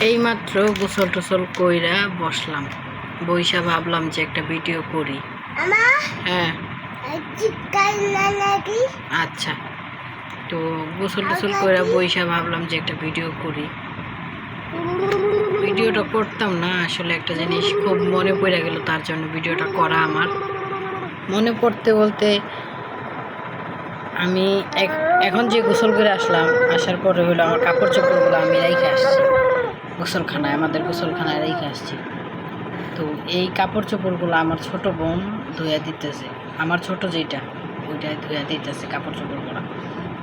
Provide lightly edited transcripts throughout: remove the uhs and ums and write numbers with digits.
এইমাত্র গোসল টোসল কইরা বসলাম, বইসা ভাবলাম যে একটা ভিডিও করি। হ্যাঁ আচ্ছা, তো গোসল টোসল কইরা বইসা ভাবলাম যে একটা ভিডিও করি। ভিডিওটা করতাম না, আসলে একটা জিনিস খুব মনে পড়ে গেল, তার জন্য ভিডিওটা করা। আমার মনে পড়তে বলতে আমি এখন যে গোসল করে আসলাম, আসার পরে হলো আমার কাপড় চোপড়গুলো আমি রেখে আসছি গোসলখানায়, আমাদের গোসলখানায় রেখে আসছি। তো এই কাপড় চোপড়গুলো আমার ছোট বোন ধুয়ে দিতেছে, আমার ছোট যেটা ওইটাই ধুয়ে দিতেছে কাপড় চোপড়গুলো।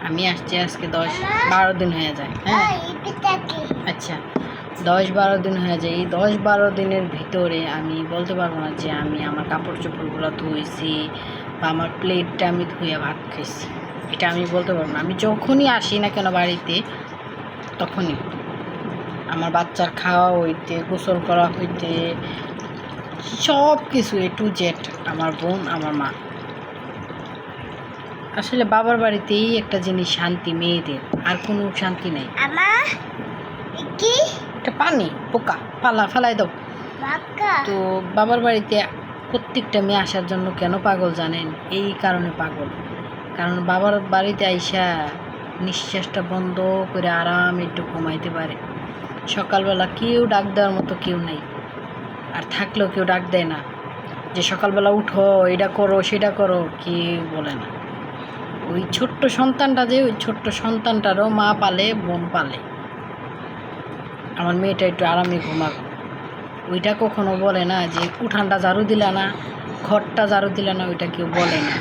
আমি আসছি আজকে 10-12 দিন হয়ে যায়। হ্যাঁ আচ্ছা, 10-12 দিন হয়ে যায়। এই 10-12 দিনের ভিতরে আমি বলতে পারবো না যে আমি আমার কাপড় চোপড়গুলো ধুয়েছি বা আমার প্লেটটা আমি ধুয়ে ভাত খেয়েছি, এটা আমি বলতে পারবো না। আমি যখনই আসি না কেন বাড়িতে, তখনই আমার বাচ্চার খাওয়া হইতে, গোসল করা হইতে, সব কিছু A to Z আমার বোন, আমার মা। আসলে বাবার বাড়িতেই একটা জিনিস শান্তি, মেয়েদের আর কোনো শান্তি নেই। এটা পানি পোকা ফালাই দাও। তো বাবার বাড়িতে প্রত্যেকটা মেয়ে আসার জন্য কেন পাগল জানেন? এই কারণে পাগল, কারণ বাবার বাড়িতে আইসা নিঃশ্বাসটা বন্ধ করে আরাম একটু ঘুমাইতে পারে। সকালবেলা কেউ ডাক দেওয়ার মতো কেউ নাই, আর থাকলেও কেউ ডাক দেয় না যে সকালবেলা উঠো, এটা করো সেটা করো, কেউ বলে না। ওই ছোট্ট সন্তানটা, যে ওই ছোট্ট সন্তানটারও মা পালে, বোন পালে। আমার মেয়েটা একটু আরামে ঘুমাক, ওইটা কখনো বলে না যে উঠানটা ঝাড়ু দিলা না, ঘরটা ঝাড়ু দিলা না, ওইটা কেউ বলে না।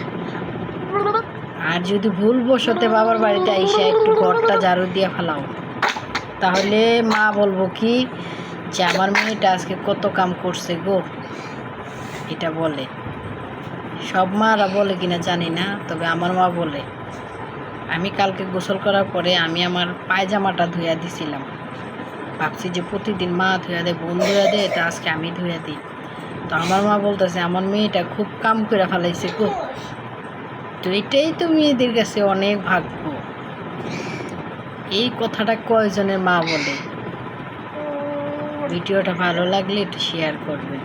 আর যদি ভুলবশতে বাবার বাড়িতে আইসা একটু ঘরটা ঝাড়ু দিয়ে ফেলাও, তাহলে মা বলবো কি যে আমার মেয়েটা আজকে কত কাম করছে গো, এটা বলে। সব মারা বলে কিনা জানি না, তবে আমার মা বলে। আমি কালকে গোসল করার পরে আমি আমার পায়জামাটা ধুইয়া দিছিলাম, ভাবছি যে প্রতিদিন মা ধুইয়া দেয়, বোন ধুইয়া দেয়, তা আজকে আমি ধুইয়া দিই। তো আমার মা বলতেছে আমার মেয়েটা খুব কাম করে ফেলাইছে গো। তো এটাই তো মেয়েদের কাছে অনেক ভাগ্য। এই কথাটা কয়জনের মা বলে? ভিডিওটা ভালো লাগলে একটু শেয়ার করবেন।